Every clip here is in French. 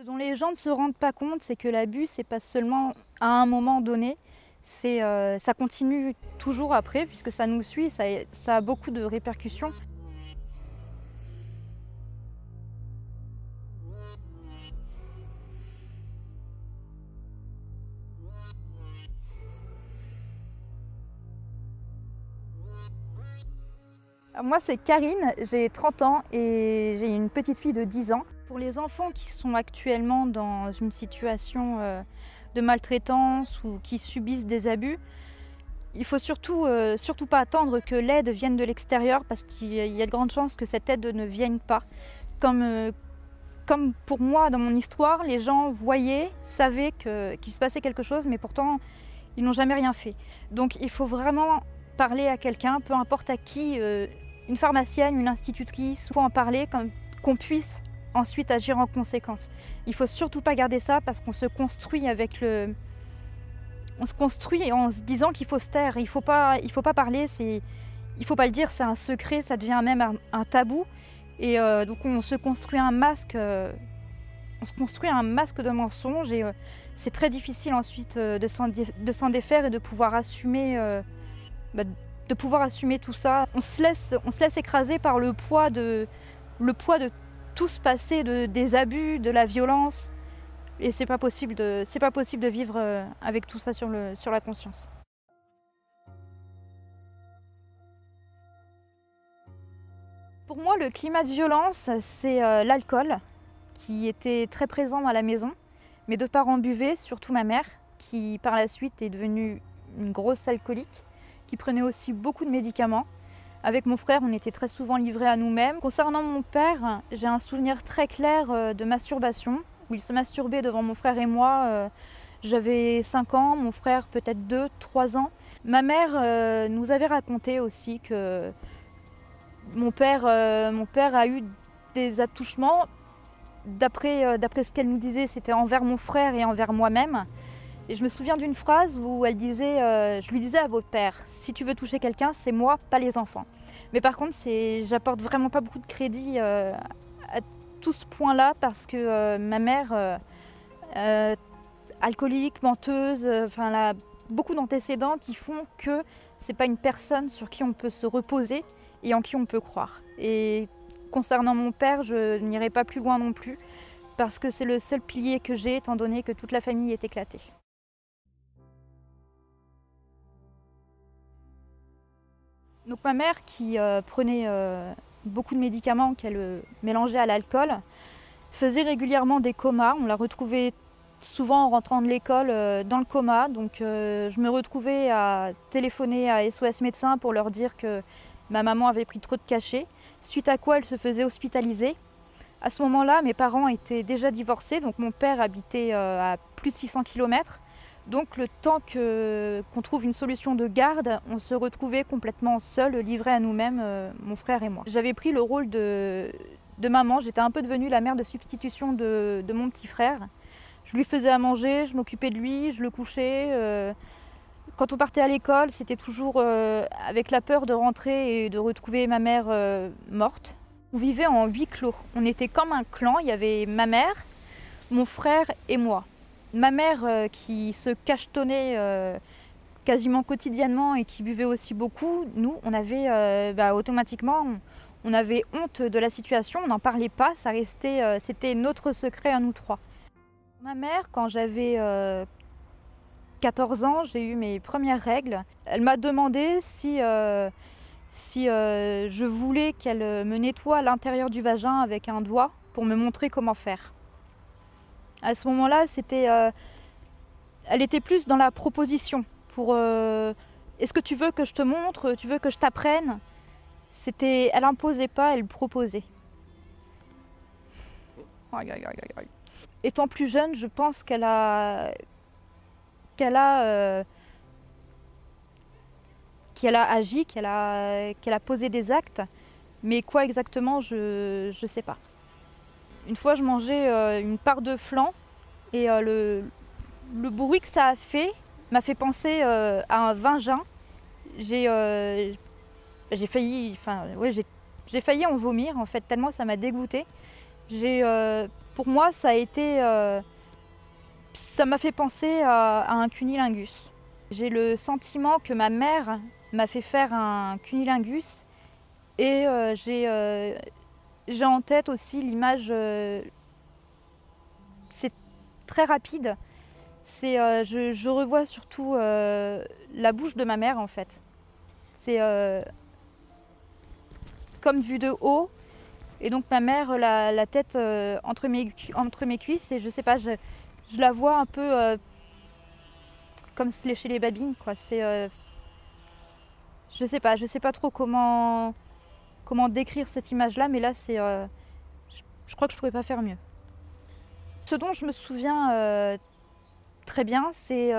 Ce dont les gens ne se rendent pas compte, c'est que l'abus, c'est pas seulement à un moment donné, ça continue toujours après, puisque ça nous suit, ça a beaucoup de répercussions. Moi, c'est Karine, j'ai 30 ans et j'ai une petite fille de 10 ans. Pour les enfants qui sont actuellement dans une situation de maltraitance ou qui subissent des abus, il faut surtout pas attendre que l'aide vienne de l'extérieur parce qu'il y a de grandes chances que cette aide ne vienne pas. Comme pour moi, dans mon histoire, les gens voyaient, savaient qu'il se passait quelque chose, mais pourtant, ils n'ont jamais rien fait. Donc il faut vraiment parler à quelqu'un, peu importe à qui, une pharmacienne, une institutrice, il faut en parler, qu'on puisse ensuite agir en conséquence. Il faut surtout pas garder ça parce qu'on se construit on se construit en se disant qu'il faut se taire, il faut pas parler, il faut pas le dire, c'est un secret, ça devient même un tabou. Et donc on se construit un masque, de mensonge et c'est très difficile ensuite de s'en défaire et de pouvoir assumer, tout ça. On se laisse écraser par le poids de tout ce passé, des abus, de la violence. Et c'est pas possible de vivre avec tout ça sur la conscience. Pour moi, le climat de violence, c'est l'alcool qui était très présent à la maison. Mes deux parents buvaient, surtout ma mère, qui par la suite est devenue une grosse alcoolique, qui prenait aussi beaucoup de médicaments. Avec mon frère, on était très souvent livrés à nous-mêmes. Concernant mon père, j'ai un souvenir très clair de masturbation, où il se masturbait devant mon frère et moi. J'avais 5 ans, mon frère peut-être 2, 3 ans. Ma mère nous avait raconté aussi que mon père a eu des attouchements. D'après ce qu'elle nous disait, c'était envers mon frère et envers moi-même. Et je me souviens d'une phrase où elle disait, je lui disais à votre père, si tu veux toucher quelqu'un, c'est moi, pas les enfants. Mais par contre, j'apporte vraiment pas beaucoup de crédit à tout ce point-là parce que ma mère, alcoolique, menteuse, elle a beaucoup d'antécédents qui font que c'est pas une personne sur qui on peut se reposer et en qui on peut croire. Et concernant mon père, je n'irai pas plus loin non plus parce que c'est le seul pilier que j'ai étant donné que toute la famille est éclatée. Donc ma mère qui prenait beaucoup de médicaments qu'elle mélangeait à l'alcool, faisait régulièrement des comas. On la retrouvait souvent en rentrant de l'école dans le coma. Donc je me retrouvais à téléphoner à SOS Médecins pour leur dire que ma maman avait pris trop de cachets, suite à quoi elle se faisait hospitaliser. À ce moment-là, mes parents étaient déjà divorcés, donc mon père habitait à plus de 600 km. Donc le temps qu'on trouve une solution de garde, on se retrouvait complètement seuls, livrés à nous-mêmes, mon frère et moi. J'avais pris le rôle de maman, j'étais un peu devenue la mère de substitution de mon petit frère. Je lui faisais à manger, je m'occupais de lui, je le couchais. Quand on partait à l'école, c'était toujours avec la peur de rentrer et de retrouver ma mère morte. On vivait en huis clos, on était comme un clan, il y avait ma mère, mon frère et moi. Ma mère qui se cachetonnait quasiment quotidiennement et qui buvait aussi beaucoup, nous, on avait automatiquement, on avait honte de la situation, on n'en parlait pas, ça restait, c'était notre secret à nous trois. Ma mère, quand j'avais 14 ans, j'ai eu mes premières règles. Elle m'a demandé si je voulais qu'elle me nettoie l'intérieur du vagin avec un doigt pour me montrer comment faire. À ce moment-là, elle était plus dans la proposition. Est-ce que tu veux que je te montre, tu veux que je t'apprenne? Elle imposait pas, elle proposait. Aïe, aïe, aïe, aïe. Étant plus jeune, je pense qu'elle a agi, qu'elle a posé des actes, mais quoi exactement, je sais pas. Une fois, je mangeais une part de flan et le bruit que ça a fait m'a fait penser à un vagin. J'ai failli en vomir en fait, tellement ça m'a dégoûtée. J'ai pour moi, ça a été, ça m'a fait penser à un cunnilingus. J'ai le sentiment que ma mère m'a fait faire un cunnilingus et j'ai en tête aussi l'image, c'est très rapide, je revois surtout la bouche de ma mère en fait. C'est comme vu de haut, et donc ma mère la tête entre mes cuisses, et je sais pas, je la vois un peu comme chez les babines quoi. Je sais pas trop comment décrire cette image là, mais là c'est je crois que je pourrais pas faire mieux. Ce dont je me souviens très bien, c'est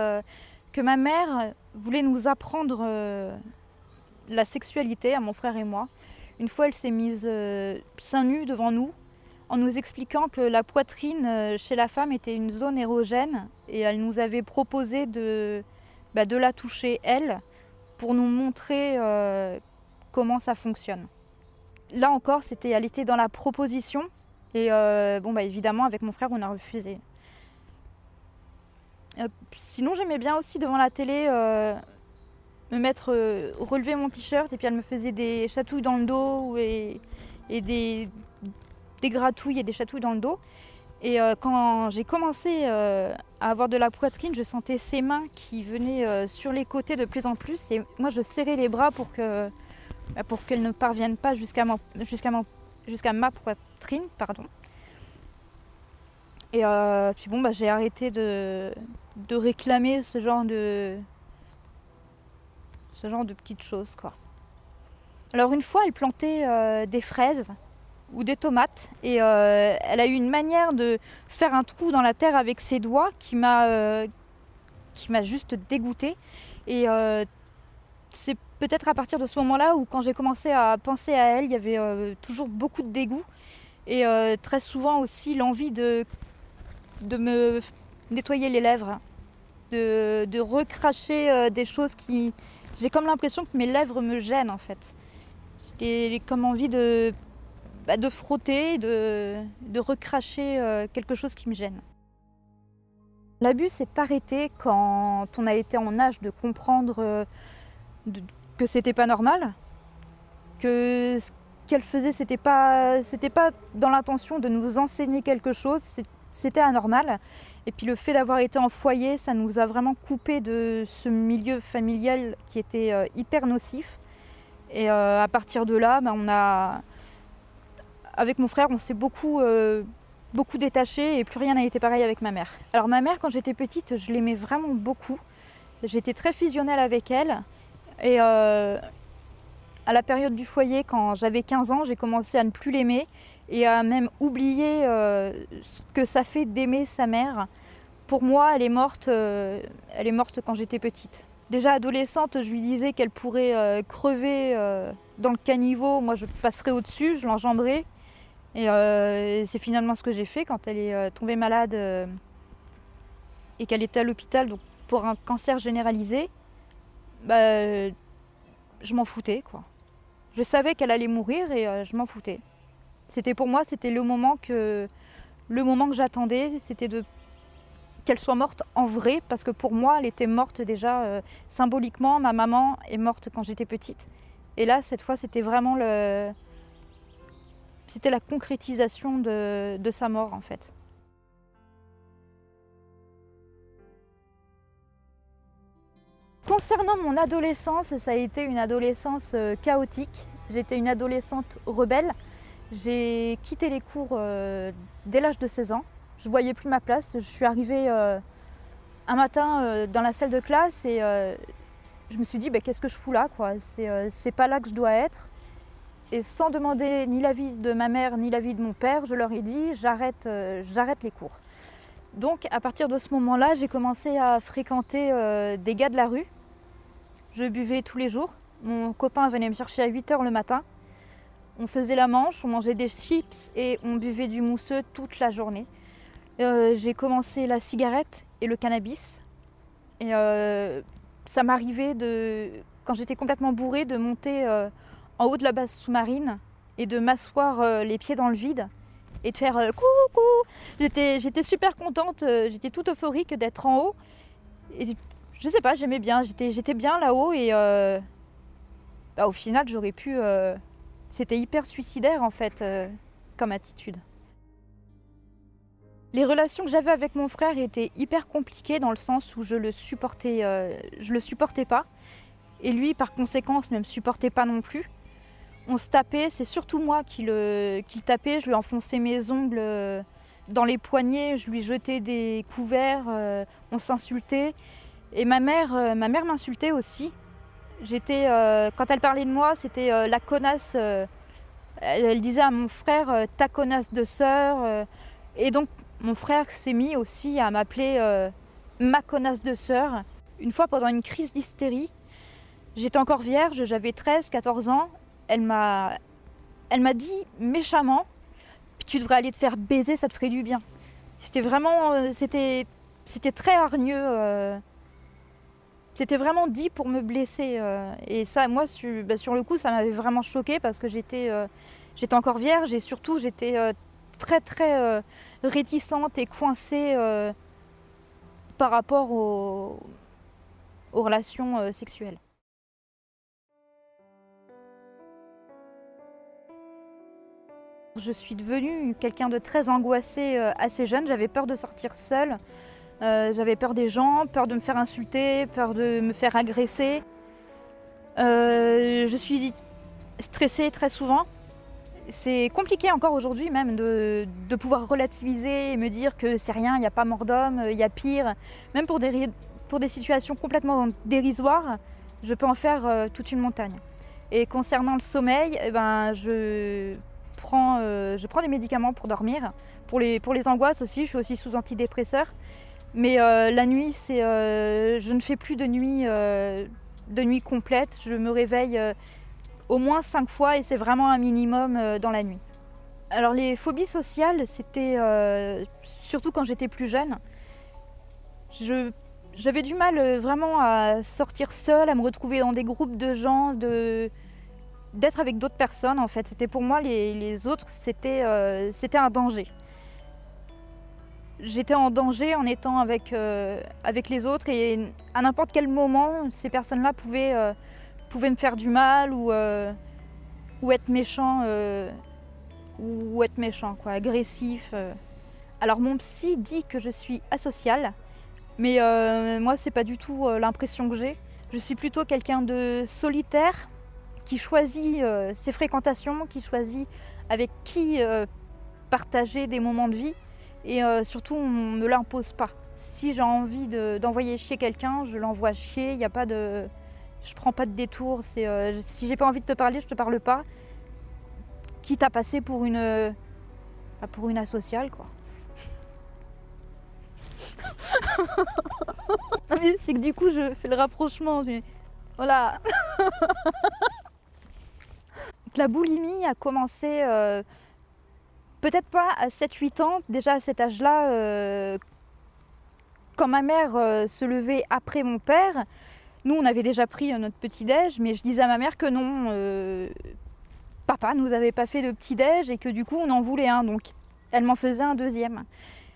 que ma mère voulait nous apprendre la sexualité à mon frère et moi. Une fois, elle s'est mise seins nus devant nous en nous expliquant que la poitrine chez la femme était une zone érogène, et elle nous avait proposé de la toucher elle pour nous montrer comment ça fonctionne. Là encore, elle était dans la proposition, et évidemment avec mon frère on a refusé. Sinon j'aimais bien aussi devant la télé me mettre, relever mon t-shirt, et puis elle me faisait des chatouilles dans le dos et des gratouilles et des chatouilles dans le dos. Et quand j'ai commencé à avoir de la poitrine, je sentais ses mains qui venaient sur les côtés de plus en plus, et moi je serrais les bras pour qu'elle ne parvienne pas jusqu'à ma poitrine, pardon. Et puis j'ai arrêté de réclamer ce genre de petites choses quoi. Alors une fois, elle plantait des fraises ou des tomates, et elle a eu une manière de faire un trou dans la terre avec ses doigts qui m'a juste dégoûtée. Et c'est peut-être à partir de ce moment-là où, quand j'ai commencé à penser à elle, il y avait toujours beaucoup de dégoût, et très souvent aussi l'envie de me nettoyer les lèvres, de recracher des choses qui... J'ai comme l'impression que mes lèvres me gênent en fait. J'ai comme envie de frotter, de recracher quelque chose qui me gêne. L'abus s'est arrêté quand on a été en âge de comprendre que c'était pas normal, que ce qu'elle faisait c'était pas dans l'intention de nous enseigner quelque chose, c'était anormal. Et puis le fait d'avoir été en foyer, ça nous a vraiment coupé de ce milieu familial qui était hyper nocif. Et à partir de là, avec mon frère, on s'est beaucoup détaché, et plus rien n'a été pareil avec ma mère. Alors ma mère, quand j'étais petite, je l'aimais vraiment beaucoup. J'étais très fusionnelle avec elle. Et à la période du foyer, quand j'avais 15 ans, j'ai commencé à ne plus l'aimer et à même oublier ce que ça fait d'aimer sa mère. Pour moi, elle est morte quand j'étais petite. Déjà adolescente, je lui disais qu'elle pourrait crever dans le caniveau. Moi, je passerais au-dessus, je l'enjamberais. Et c'est finalement ce que j'ai fait quand elle est tombée malade et qu'elle était à l'hôpital donc pour un cancer généralisé. Je m'en foutais, quoi. Je savais qu'elle allait mourir, et je m'en foutais. Pour moi, c'était le moment que j'attendais, c'était qu'elle soit morte en vrai, parce que pour moi, elle était morte déjà symboliquement. Ma maman est morte quand j'étais petite. Et là, cette fois, c'était vraiment c'était la concrétisation de sa mort, en fait. Concernant mon adolescence, ça a été une adolescence chaotique. J'étais une adolescente rebelle. J'ai quitté les cours dès l'âge de 16 ans. Je ne voyais plus ma place. Je suis arrivée un matin dans la salle de classe, et je me suis dit qu'est-ce que je fous là, quoi. C'est pas là que je dois être. Et sans demander ni l'avis de ma mère ni l'avis de mon père, je leur ai dit j'arrête les cours. Donc à partir de ce moment-là, j'ai commencé à fréquenter des gars de la rue. Je buvais tous les jours. Mon copain venait me chercher à 8 h le matin. On faisait la manche, on mangeait des chips et on buvait du mousseux toute la journée. J'ai commencé la cigarette et le cannabis. Et ça m'arrivait, quand j'étais complètement bourrée, de monter en haut de la base sous-marine et de m'asseoir les pieds dans le vide et de faire coucou. J'étais super contente, j'étais toute euphorique d'être en haut. Et je sais pas, j'aimais bien, j'étais bien là-haut et au final j'aurais pu... c'était hyper suicidaire en fait comme attitude. Les relations que j'avais avec mon frère étaient hyper compliquées dans le sens où je le supportais pas. Et lui, par conséquent, ne me supportait pas non plus. On se tapait, c'est surtout moi qui le tapais. Je lui enfonçais mes ongles dans les poignets, je lui jetais des couverts, on s'insultait. Et ma mère m'insultait aussi. Quand elle parlait de moi, c'était la connasse. Elle disait à mon frère, ta connasse de sœur. Et donc, mon frère s'est mis aussi à m'appeler ma connasse de sœur. Une fois, pendant une crise d'hystérie, j'étais encore vierge, j'avais 13-14 ans. Elle m'a dit méchamment, tu devrais aller te faire baiser, ça te ferait du bien. C'était vraiment, c'était très hargneux. C'était vraiment dit pour me blesser. Et ça, moi, sur le coup, ça m'avait vraiment choquée parce que j'étais encore vierge et surtout, j'étais très, très réticente et coincée par rapport aux relations sexuelles. Je suis devenue quelqu'un de très angoissé assez jeune, j'avais peur de sortir seule, j'avais peur des gens, peur de me faire insulter, peur de me faire agresser. Je suis stressée très souvent. C'est compliqué encore aujourd'hui même de pouvoir relativiser et me dire que c'est rien, il n'y a pas mort d'homme, il y a pire. Même pour des situations complètement dérisoires, je peux en faire toute une montagne. Et concernant le sommeil, eh ben, je prends des médicaments pour dormir. Pour les angoisses aussi, je suis aussi sous antidépresseurs. Mais la nuit, je ne fais plus de nuit complète. Je me réveille au moins 5 fois et c'est vraiment un minimum dans la nuit. Alors les phobies sociales, c'était surtout quand j'étais plus jeune. J'avais du mal vraiment à sortir seule, à me retrouver dans des groupes de gens, d'être avec d'autres personnes en fait. C'était pour moi les autres, c'était un danger. J'étais en danger en étant avec les autres et à n'importe quel moment, ces personnes-là pouvaient me faire du mal ou être méchant, quoi, agressif. Alors mon psy dit que je suis asociale, mais moi c'est pas du tout l'impression que j'ai. Je suis plutôt quelqu'un de solitaire, qui choisit ses fréquentations, qui choisit avec qui partager des moments de vie et surtout on ne me l'impose pas. Si j'ai envie d'envoyer chier quelqu'un, je l'envoie chier, il n'y a pas de... Je prends pas de détour, si j'ai pas envie de te parler, je te parle pas. Quitte à passer pour une asociale, quoi. Non mais c'est que du coup je fais le rapprochement. Voilà. La boulimie a commencé peut-être pas à 7-8 ans, déjà à cet âge-là, quand ma mère se levait après mon père. Nous, on avait déjà pris notre petit-déj, mais je disais à ma mère que non, papa nous avait pas fait de petit-déj et que du coup, on en voulait un. Donc, elle m'en faisait un deuxième.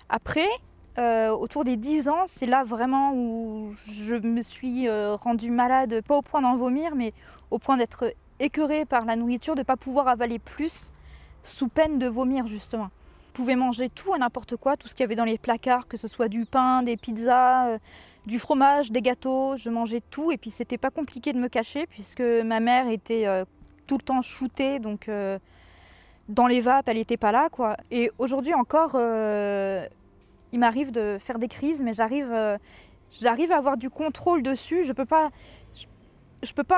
Après, autour des 10 ans, c'est là vraiment où je me suis rendue malade, pas au point d'en vomir, mais au point d'être écœurée par la nourriture, de ne pas pouvoir avaler plus, sous peine de vomir justement. Je pouvais manger tout et n'importe quoi, tout ce qu'il y avait dans les placards, que ce soit du pain, des pizzas, du fromage, des gâteaux, je mangeais tout et puis c'était pas compliqué de me cacher puisque ma mère était tout le temps shootée, donc dans les vapes elle n'était pas là quoi. Et aujourd'hui encore, il m'arrive de faire des crises mais j'arrive à avoir du contrôle dessus. Je peux pas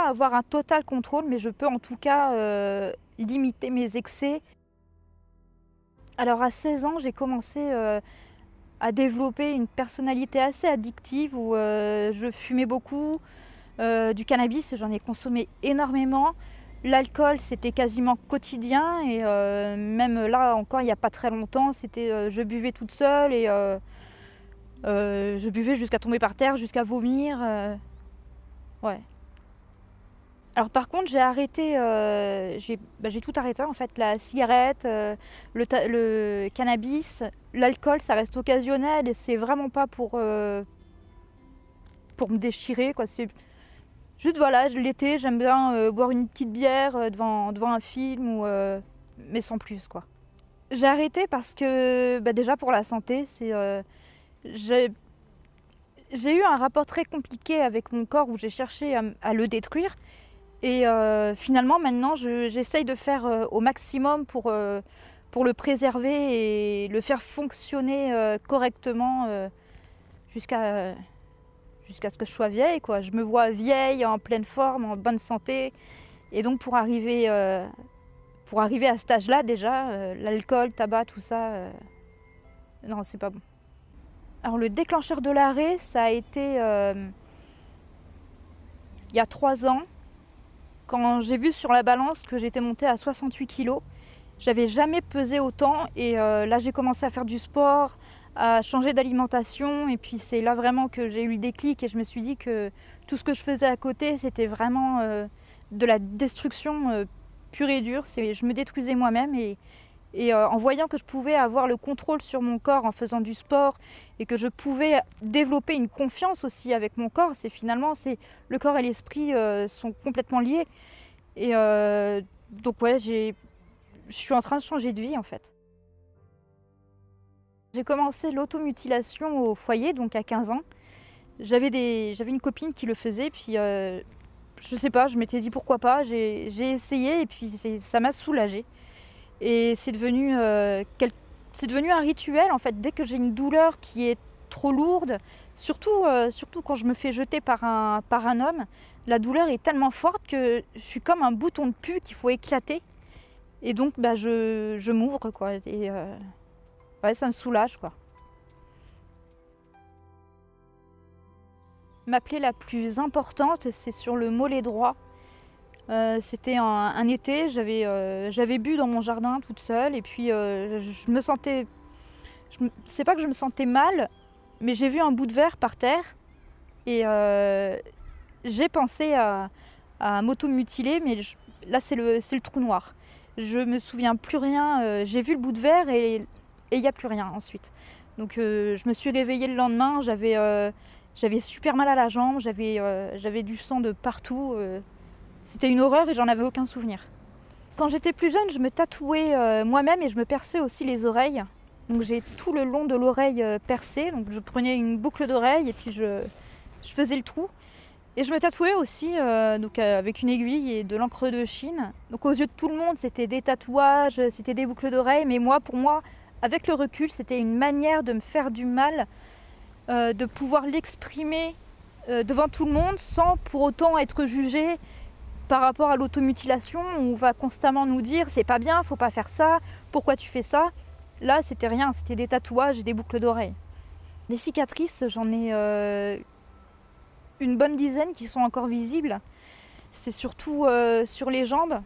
avoir un total contrôle mais je peux en tout cas limiter mes excès. Alors à 16 ans j'ai commencé à développer une personnalité assez addictive où je fumais beaucoup, du cannabis, j'en ai consommé énormément. L'alcool, c'était quasiment quotidien et même là encore, il n'y a pas très longtemps, je buvais toute seule et je buvais jusqu'à tomber par terre, jusqu'à vomir. Ouais. Alors par contre, j'ai arrêté, j'ai tout arrêté en fait, la cigarette, le cannabis, l'alcool, ça reste occasionnel et c'est vraiment pas pour me déchirer, quoi. C'est juste voilà, l'été, j'aime bien boire une petite bière devant un film mais sans plus, quoi. J'ai arrêté parce que déjà pour la santé, j'ai j'ai eu un rapport très compliqué avec mon corps où j'ai cherché à le détruire. Et finalement, maintenant, j'essaye de faire au maximum pour le préserver et le faire fonctionner correctement jusqu'à jusqu'à ce que je sois vieille, quoi. Je me vois vieille, en pleine forme, en bonne santé. Et donc, pour arriver à cet âge-là, déjà, l'alcool, tabac, tout ça, non, c'est pas bon. Alors, le déclencheur de l'arrêt, ça a été il y a 3 ans. Quand j'ai vu sur la balance que j'étais montée à 68 kilos, j'avais jamais pesé autant et là j'ai commencé à faire du sport, à changer d'alimentation et puis c'est là vraiment que j'ai eu le déclic et je me suis dit que tout ce que je faisais à côté c'était vraiment de la destruction pure et dure. Je me détruisais moi-même et en voyant que je pouvais avoir le contrôle sur mon corps en faisant du sport et que je pouvais développer une confiance aussi avec mon corps, c'est le corps et l'esprit sont complètement liés. Et donc ouais, je suis en train de changer de vie en fait. J'ai commencé l'automutilation au foyer, donc à 15 ans. J'avais une copine qui le faisait, puis je sais pas, je m'étais dit pourquoi pas, j'ai essayé et puis ça m'a soulagée. Et c'est devenu un rituel en fait. Dès que j'ai une douleur qui est trop lourde, surtout quand je me fais jeter par un homme, la douleur est tellement forte que je suis comme un bouton de pu qu'il faut éclater. Et donc je m'ouvre, quoi. Et ouais, ça me soulage, quoi. Ma plaie la plus importante, c'est sur le mollet droit. C'était un été, j'avais bu dans mon jardin toute seule et puis je me sentais, c'est pas que je me sentais mal, mais j'ai vu un bout de verre par terre et j'ai pensé à m'automutiler, mais là c'est le trou noir. Je me souviens plus rien, j'ai vu le bout de verre et il n'y a plus rien ensuite. Donc je me suis réveillée le lendemain, j'avais super mal à la jambe, j'avais du sang de partout. C'était une horreur et j'en avais aucun souvenir. Quand j'étais plus jeune, je me tatouais moi-même et je me perçais aussi les oreilles. Donc j'ai tout le long de l'oreille percé. Donc je prenais une boucle d'oreille et puis je faisais le trou. Et je me tatouais aussi avec une aiguille et de l'encre de Chine. Donc aux yeux de tout le monde, c'était des tatouages, c'était des boucles d'oreilles. Mais pour moi, avec le recul, c'était une manière de me faire du mal, de pouvoir l'exprimer devant tout le monde sans pour autant être jugée par rapport à l'automutilation. On va constamment nous dire c'est pas bien, faut pas faire ça, pourquoi tu fais ça. Là c'était rien, c'était des tatouages et des boucles d'oreilles. Des cicatrices, j'en ai une bonne dizaine qui sont encore visibles. C'est surtout sur les jambes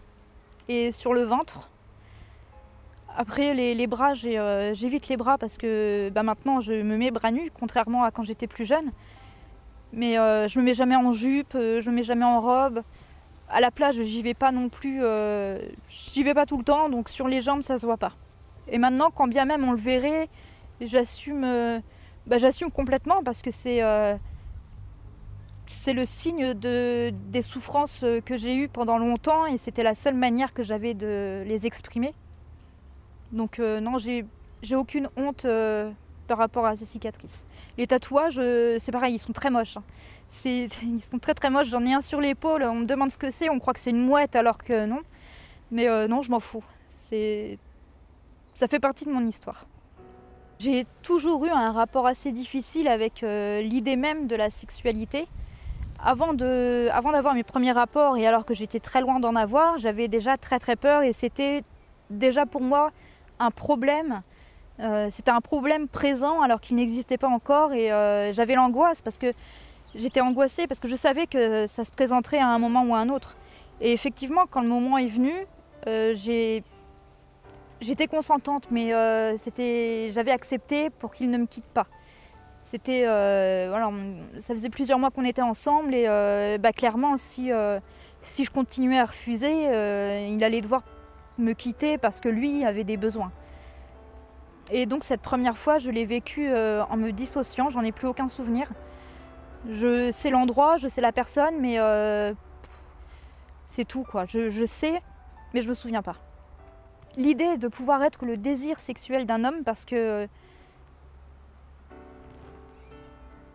et sur le ventre. Après les bras, j'évite les bras parce que maintenant je me mets bras nus, contrairement à quand j'étais plus jeune. Mais je me mets jamais en jupe, je me mets jamais en robe. À la plage, j'y vais pas non plus, j'y vais pas tout le temps, donc sur les jambes, ça se voit pas. Et maintenant, quand bien même on le verrait, j'assume complètement parce que c'est le signe des souffrances que j'ai eues pendant longtemps et c'était la seule manière que j'avais de les exprimer. Donc non, j'ai aucune honte par rapport à ces cicatrices. Les tatouages, c'est pareil, ils sont très moches. Ils sont très très moches. J'en ai un sur l'épaule, on me demande ce que c'est, on croit que c'est une mouette alors que non. Mais non, je m'en fous. Ça fait partie de mon histoire. J'ai toujours eu un rapport assez difficile avec l'idée même de la sexualité. Avant d'avoir mes premiers rapports et alors que j'étais très loin d'en avoir, j'avais déjà très très peur et c'était déjà pour moi un problème. C'était un problème présent alors qu'il n'existait pas encore et j'avais l'angoisse parce que j'étais angoissée parce que je savais que ça se présenterait à un moment ou à un autre. Et effectivement, quand le moment est venu, j'étais consentante, mais j'avais accepté pour qu'il ne me quitte pas. Voilà, ça faisait plusieurs mois qu'on était ensemble et clairement, si si je continuais à refuser, il allait devoir me quitter parce que lui avait des besoins. Et donc cette première fois, je l'ai vécu en me dissociant, j'en ai plus aucun souvenir. Je sais l'endroit, je sais la personne, mais c'est tout quoi. Je sais, mais je me souviens pas. L'idée de pouvoir être le désir sexuel d'un homme, parce que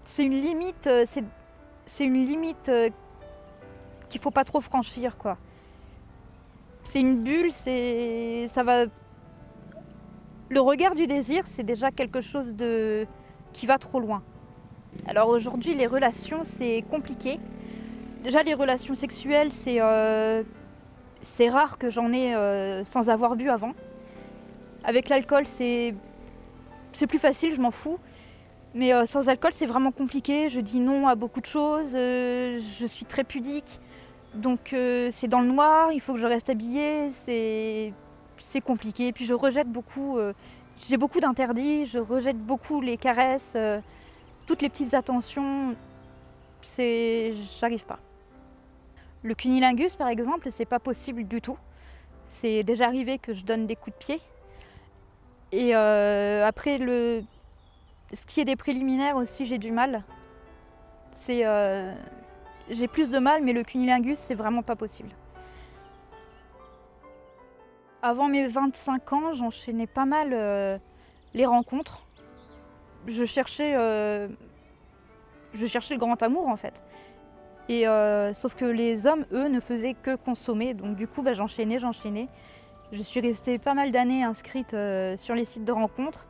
c'est une limite, c'est une limite qu'il faut pas trop franchir quoi. C'est une bulle, ça va. Le regard du désir, c'est déjà quelque chose qui va trop loin. Alors aujourd'hui, les relations, c'est compliqué. Déjà, les relations sexuelles, c'est rare que j'en ai sans avoir bu avant. Avec l'alcool, c'est plus facile, je m'en fous. Mais sans alcool, c'est vraiment compliqué. Je dis non à beaucoup de choses. Je suis très pudique. Donc c'est dans le noir, il faut que je reste habillée. C'est compliqué. Puis je rejette beaucoup. J'ai beaucoup d'interdits. Je rejette beaucoup les caresses. Toutes les petites attentions. J'arrive pas. Le cunnilingus, par exemple, c'est pas possible du tout. C'est déjà arrivé que je donne des coups de pied. Et après, ce qui est des préliminaires aussi, j'ai du mal. J'ai plus de mal, mais le cunnilingus, c'est vraiment pas possible. Avant mes 25 ans, j'enchaînais pas mal les rencontres. Je cherchais le grand amour, en fait. Et sauf que les hommes, eux, ne faisaient que consommer. Donc du coup, j'enchaînais. Je suis restée pas mal d'années inscrite sur les sites de rencontres.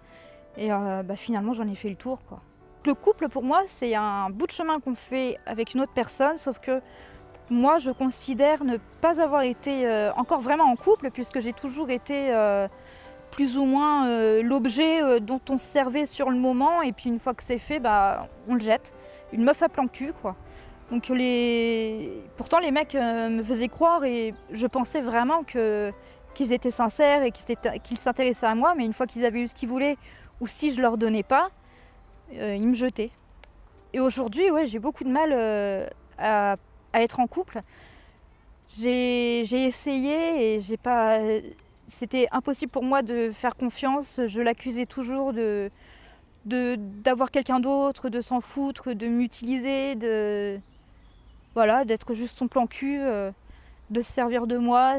Et finalement, j'en ai fait le tour, quoi. Le couple, pour moi, c'est un bout de chemin qu'on fait avec une autre personne. Sauf que moi, je considère ne pas avoir été encore vraiment en couple, puisque j'ai toujours été plus ou moins l'objet dont on se servait sur le moment. Et puis une fois que c'est fait, on le jette. Une meuf à plan cul, quoi. Donc pourtant les mecs me faisaient croire et je pensais vraiment qu'ils étaient sincères et qu'ils s'intéressaient à moi, mais une fois qu'ils avaient eu ce qu'ils voulaient ou si je leur donnais pas, ils me jetaient. Et aujourd'hui, ouais, j'ai beaucoup de mal à être en couple. J'ai essayé et c'était impossible pour moi de faire confiance. Je l'accusais toujours d'avoir quelqu'un d'autre, de s'en foutre, de m'utiliser, d'être juste son plan cul, de se servir de moi.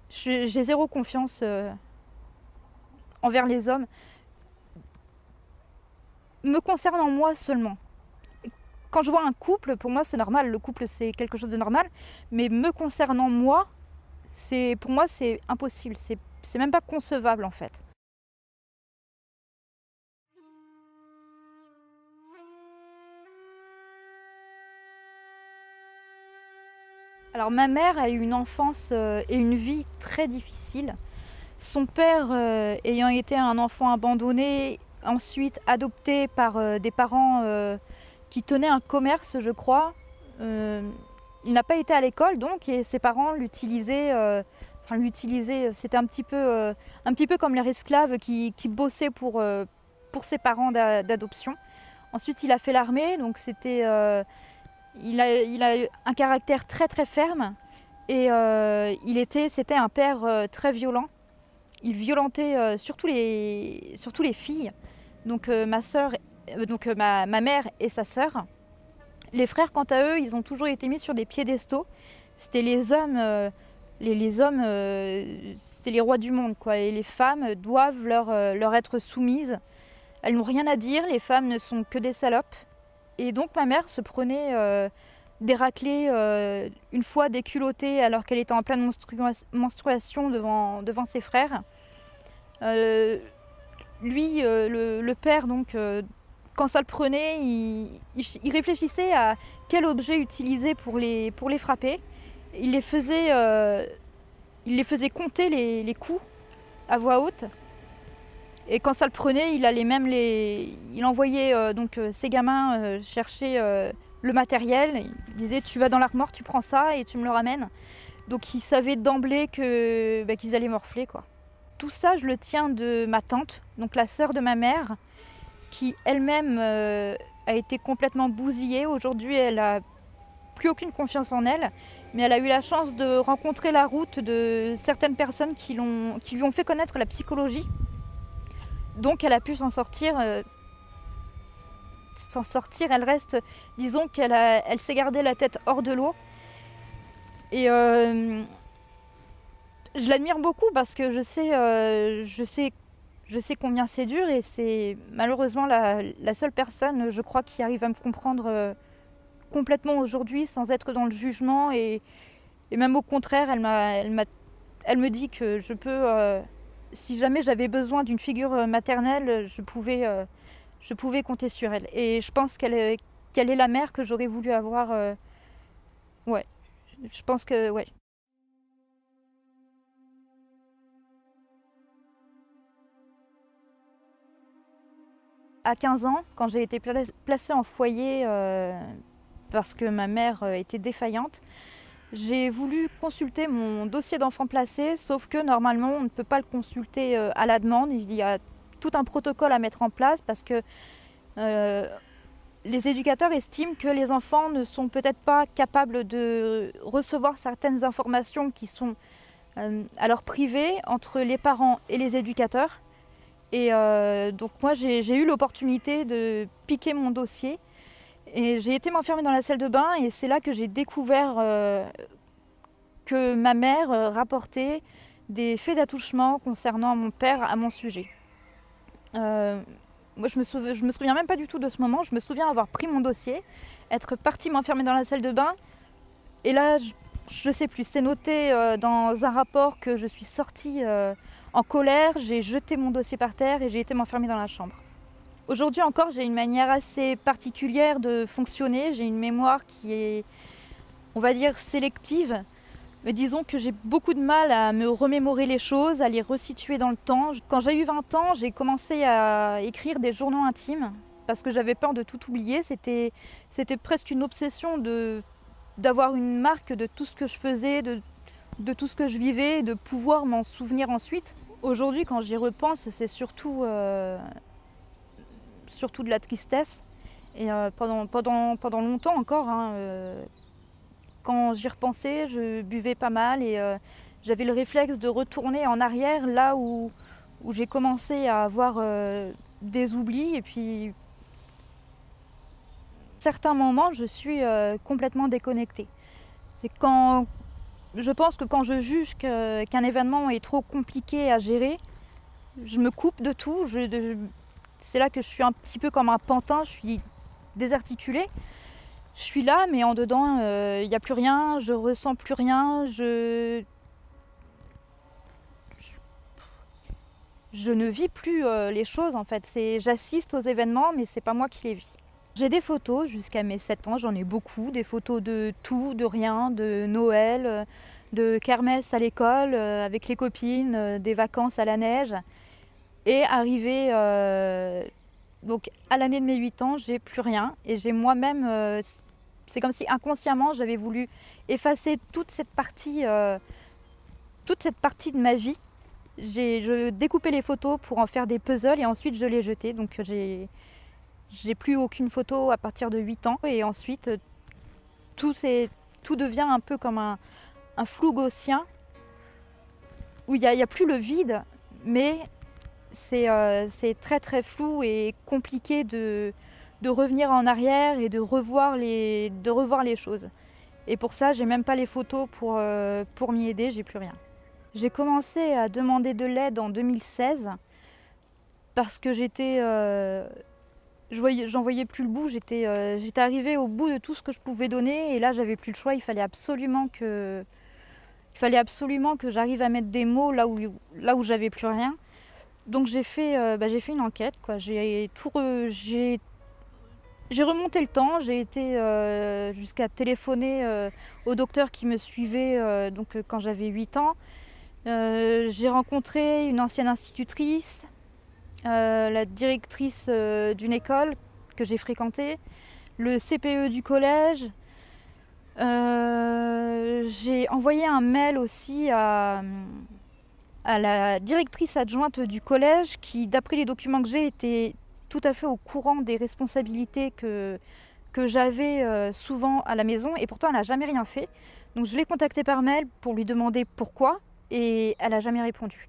J'ai zéro confiance envers les hommes. Me concernant moi seulement. Quand je vois un couple, pour moi c'est normal, le couple c'est quelque chose de normal, mais me concernant moi, pour moi c'est impossible, c'est même pas concevable en fait. Alors ma mère a eu une enfance et une vie très difficiles. Son père ayant été un enfant abandonné, ensuite adopté par des parents qui tenaient un commerce, je crois. Il n'a pas été à l'école donc, et ses parents l'utilisaient. C'était un petit peu comme leur esclave qui bossait pour ses parents d'adoption. Ensuite, il a fait l'armée, donc il a un caractère très très ferme et c'était un père très violent. Il violentait surtout les filles, donc ma mère et sa sœur. Les frères, quant à eux, ils ont toujours été mis sur des piédestaux. C'était les hommes, c'est les rois du monde, quoi. Et les femmes doivent leur être soumises. Elles n'ont rien à dire, les femmes ne sont que des salopes. Et donc ma mère se prenait des raclées une fois déculottée alors qu'elle était en pleine menstruation devant ses frères. Le père, donc, quand ça le prenait, il réfléchissait à quel objet utiliser pour les frapper. Il les faisait compter les coups à voix haute. Et quand ça le prenait, il envoyait ses gamins chercher le matériel. Il disait tu vas dans l'armoire, tu prends ça et tu me le ramènes. Donc il savait d'emblée qu'ils allaient morfler, quoi. Tout ça, je le tiens de ma tante, donc la sœur de ma mère, qui elle-même a été complètement bousillée. Aujourd'hui, elle a plus aucune confiance en elle, mais elle a eu la chance de rencontrer la route de certaines personnes qui lui ont fait connaître la psychologie. Donc elle a pu s'en sortir. Elle reste, disons elle s'est gardée la tête hors de l'eau. Et je l'admire beaucoup parce que je sais combien c'est dur et c'est malheureusement la seule personne, je crois, qui arrive à me comprendre complètement aujourd'hui sans être dans le jugement et même au contraire, elle me dit que je peux, si jamais j'avais besoin d'une figure maternelle, je pouvais compter sur elle. Et je pense qu'elle est la mère que j'aurais voulu avoir. Ouais, je pense que ouais. À 15 ans, quand j'ai été placée en foyer parce que ma mère était défaillante, j'ai voulu consulter mon dossier d'enfant placé, sauf que normalement on ne peut pas le consulter à la demande. Il y a tout un protocole à mettre en place parce que les éducateurs estiment que les enfants ne sont peut-être pas capables de recevoir certaines informations qui sont alors privées entre les parents et les éducateurs. Et donc moi j'ai eu l'opportunité de piquer mon dossier et j'ai été m'enfermer dans la salle de bain et c'est là que j'ai découvert que ma mère rapportait des faits d'attouchement concernant mon père à mon sujet. Moi je me souviens même pas du tout de ce moment, je me souviens avoir pris mon dossier, être partie m'enfermer dans la salle de bain et là je sais plus, c'est noté dans un rapport que je suis sortie en colère, j'ai jeté mon dossier par terre et j'ai été m'enfermer dans la chambre. Aujourd'hui encore, j'ai une manière assez particulière de fonctionner. J'ai une mémoire qui est, on va dire, sélective. Mais disons que j'ai beaucoup de mal à me remémorer les choses, à les resituer dans le temps. Quand j'ai eu 20 ans, j'ai commencé à écrire des journaux intimes parce que j'avais peur de tout oublier. C'était presque une obsession d'avoir une marque de tout ce que je faisais, de tout ce que je vivais et de pouvoir m'en souvenir ensuite. Aujourd'hui, quand j'y repense, c'est surtout de la tristesse. Et pendant longtemps encore, quand j'y repensais, je buvais pas mal et j'avais le réflexe de retourner en arrière là où j'ai commencé à avoir des oublis. Et puis, à certains moments, je suis complètement déconnectée. C'est quand je pense que quand je juge qu'un événement est trop compliqué à gérer, je me coupe de tout. C'est là que je suis un petit peu comme un pantin, je suis désarticulée. Je suis là, mais en dedans, il n'y a plus rien, je ressens plus rien, je ne vis plus les choses en fait. J'assiste aux événements, mais c'est pas moi qui les vis. J'ai des photos jusqu'à mes 7 ans, j'en ai beaucoup, des photos de tout, de rien, de Noël, de kermesse à l'école, avec les copines, des vacances à la neige. Et arrivé donc à l'année de mes 8 ans, j'ai plus rien. Et j'ai moi-même, c'est comme si inconsciemment j'avais voulu effacer toute cette partie de ma vie. Je découpais les photos pour en faire des puzzles et ensuite je les jetais. Donc j'ai plus aucune photo à partir de 8 ans et ensuite tout devient un peu comme un flou gaussien où il n'y a plus le vide, mais c'est très très flou et compliqué de revenir en arrière et de revoir les choses. Et pour ça, j'ai même pas les photos pour m'y aider, j'ai plus rien. J'ai commencé à demander de l'aide en 2016 parce que j'en voyais plus le bout, j'étais arrivée au bout de tout ce que je pouvais donner et là j'avais plus le choix, il fallait absolument que j'arrive à mettre des mots là où j'avais plus rien. Donc j'ai fait une enquête, quoi. J'ai remonté le temps, j'ai été jusqu'à téléphoner au docteur qui me suivait quand j'avais 8 ans. J'ai rencontré une ancienne institutrice, la directrice d'une école que j'ai fréquentée, le CPE du collège. J'ai envoyé un mail aussi à la directrice adjointe du collège qui, d'après les documents que j'ai, était tout à fait au courant des responsabilités que que j'avais souvent à la maison et pourtant elle n'a jamais rien fait. Donc je l'ai contactée par mail pour lui demander pourquoi et elle n'a jamais répondu.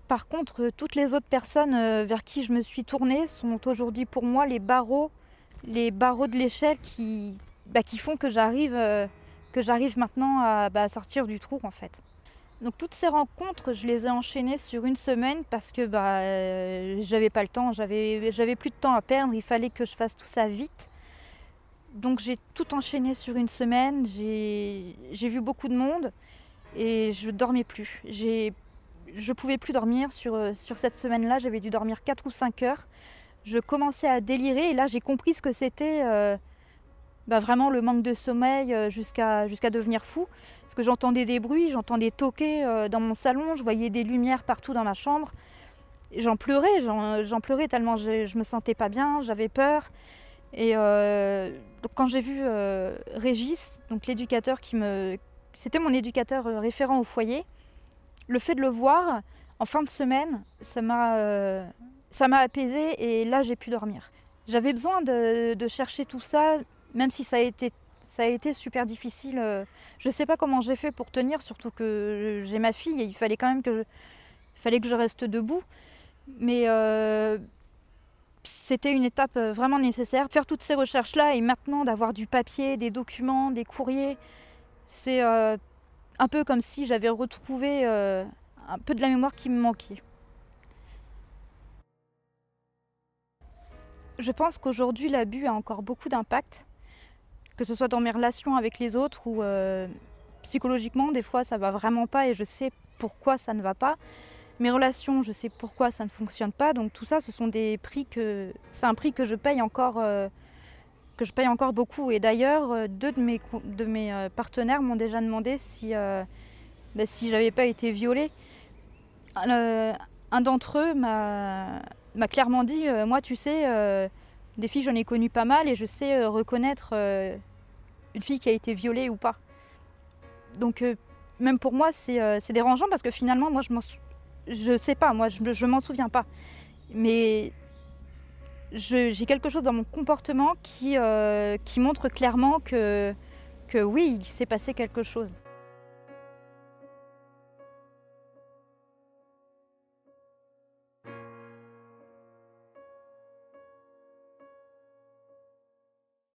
Par contre, toutes les autres personnes vers qui je me suis tournée sont aujourd'hui pour moi les barreaux de l'échelle qui font que j'arrive maintenant à sortir du trou en fait. Donc toutes ces rencontres, je les ai enchaînées sur une semaine parce que j'avais pas le temps, j'avais plus de temps à perdre, il fallait que je fasse tout ça vite. Donc j'ai tout enchaîné sur une semaine, j'ai vu beaucoup de monde et je dormais plus. Je pouvais plus dormir sur cette semaine-là, j'avais dû dormir 4 ou 5 heures. Je commençais à délirer et là j'ai compris ce que c'était vraiment le manque de sommeil jusqu'à devenir fou. Parce que j'entendais des bruits, j'entendais toquer dans mon salon, je voyais des lumières partout dans ma chambre. J'en pleurais tellement je me sentais pas bien, j'avais peur. Et donc quand j'ai vu Régis, donc l'éducateur c'était mon éducateur référent au foyer, le fait de le voir en fin de semaine, ça m'a apaisée et là j'ai pu dormir. J'avais besoin de chercher tout ça, même si ça a été super difficile. Je ne sais pas comment j'ai fait pour tenir, surtout que j'ai ma fille et il fallait quand même que je reste debout. Mais c'était une étape vraiment nécessaire. Faire toutes ces recherches-là et maintenant d'avoir du papier, des documents, des courriers, c'est un peu comme si j'avais retrouvé un peu de la mémoire qui me manquait. Je pense qu'aujourd'hui, l'abus a encore beaucoup d'impact, que ce soit dans mes relations avec les autres ou psychologiquement, des fois ça va vraiment pas et je sais pourquoi ça ne va pas. Mes relations, je sais pourquoi ça ne fonctionne pas. Donc tout ça, c'est un prix que je paye encore beaucoup. Et d'ailleurs, deux de mes partenaires m'ont déjà demandé si j'avais pas été violée. Un d'entre eux m'a clairement dit moi, tu sais, des filles, j'en ai connu pas mal et je sais reconnaître une fille qui a été violée ou pas. Donc même pour moi, c'est dérangeant parce que finalement, moi, je sais pas, moi, je m'en souviens pas. Mais j'ai quelque chose dans mon comportement qui montre clairement que oui, il s'est passé quelque chose.